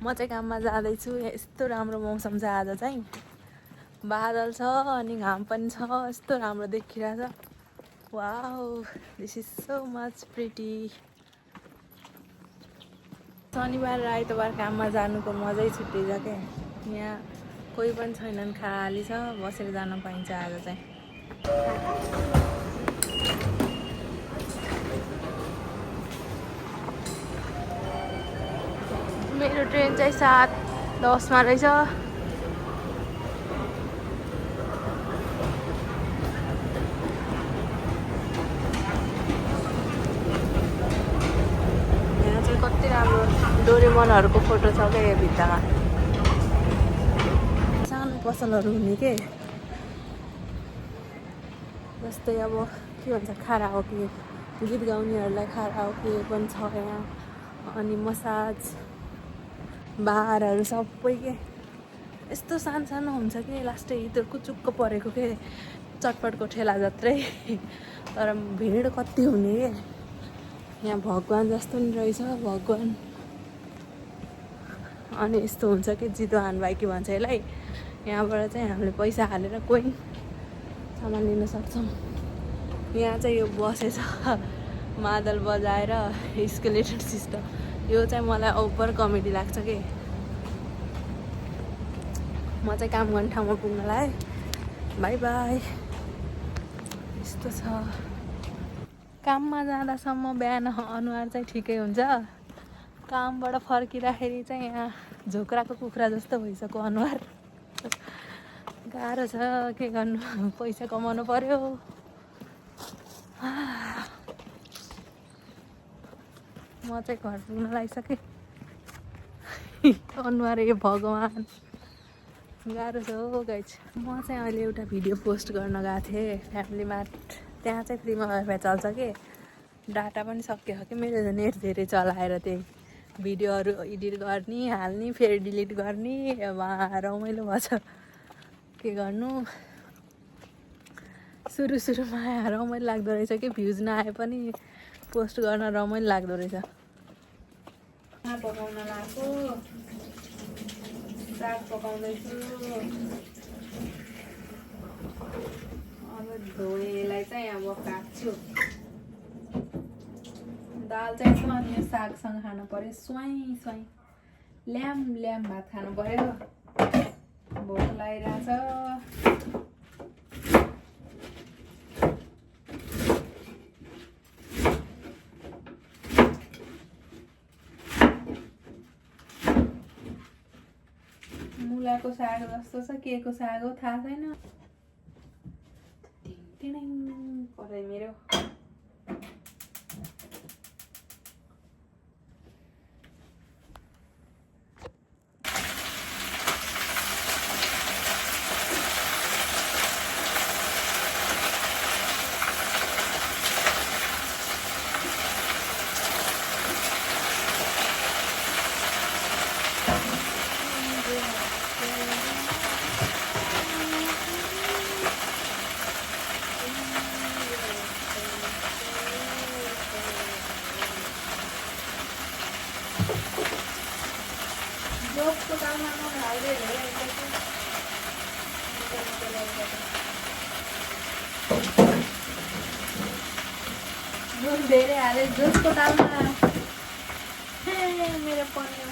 म चाहिँ काममा जाँदैछु। यस्तो राम्रो मौसम छ आज चाहिँ, बादल छ अनि घाम पनि छ, यस्तो राम्रो देखिरहेछ। Wow, this is so much pretty. शनिबार र आइतबार काममा जानुको मजै छुट्टै छ क्या। यहाँ कोही पनि छैनन्, खाली छ, बसेर जान पाइन्छ आज चाहिँ। मेरो ट्रेन चाहिँ 7:10 मा रहेछ। यहाँ चाहिँ कति राम्रो डोरेमनहरूको फोटो छ क्या यो भित्तामा। सानो पसलहरू हुने के, जस्तै अब के भन्छ खाराओके, गीत गाउनेहरूलाई खाराओके पनि छ यहाँ। अनि मसाज बारहरू सबै के यस्तो सानो सानो हुन्छ कि लास्टै त्यो कुचुक्क परेको के चटपटको ठेला जत्रै, तर भिड कति हुने के। यहाँ भगवान् जस्तो नि रहेछ, भगवान्। अनि यस्तो हुन्छ कि जितवान भाइ के भन्छ यसलाई, यहाँबाट चाहिँ हामीले पैसा हालेर कोइन सामान लिन सक्छौँ। यहाँ चाहिँ यो बसेछ मादल बजाएर स्केलेटन सिस्टम, यो चाहिँ मलाई ओभर कमेडी लाग्छ कि। म चाहिँ काम गर्ने ठाउँमा पुग्न लाएँ, बाई बाई। यस्तो छ। काममा जाँदासम्म बिहान अनुहार चाहिँ ठिकै हुन्छ, कामबाट फर्किँदाखेरि चाहिँ यहाँ झोक्राको कुखुरा जस्तो भइसक्यो अनुहार। गाह्रो छ, के गर्नु, पैसा कमाउनु पर्यो। म चाहिँ घर पुग्न लागिसकेँ। अनुहार यो भगवान्, गाह्रो छ हो गाइज। म चाहिँ अहिले एउटा भिडियो पोस्ट गर्न गएको थिएँ फ्यामिली मार्ट। त्यहाँ चाहिँ फ्रीमा वाइफाई चल्छ कि, डाटा पनि सकियो कि मेरो नेट धेरै चलाएर त्यही भिडियोहरू एडिट गर्ने, हाल्ने, फेरि डिलिट गर्ने, वहाँ रमाइलो भएछ। के गर्नु, सुरुमा रमाइलो लाग्दो रहेछ कि, भ्युज नआए पनि पोस्ट गर्न रमाइलो लाग्दो रहेछ। पकाउन लाग्यो, साग पकाउँदैछु। अब धोएलाई चाहिँ अब काट्छु। दाल चाहिँ छ अनि यो सागसँग खानु पर्यो, स्वाई स्वाई ल्याम भात खानु पर्यो। भोक लागिरहेछ। मुलाको साग जस्तो छ, के को साग हो थाहा छैन। परे मेरो जोसको दालमा हाल्दै नुन धेरै हाले जोसको दालमा। मेरो पन्यो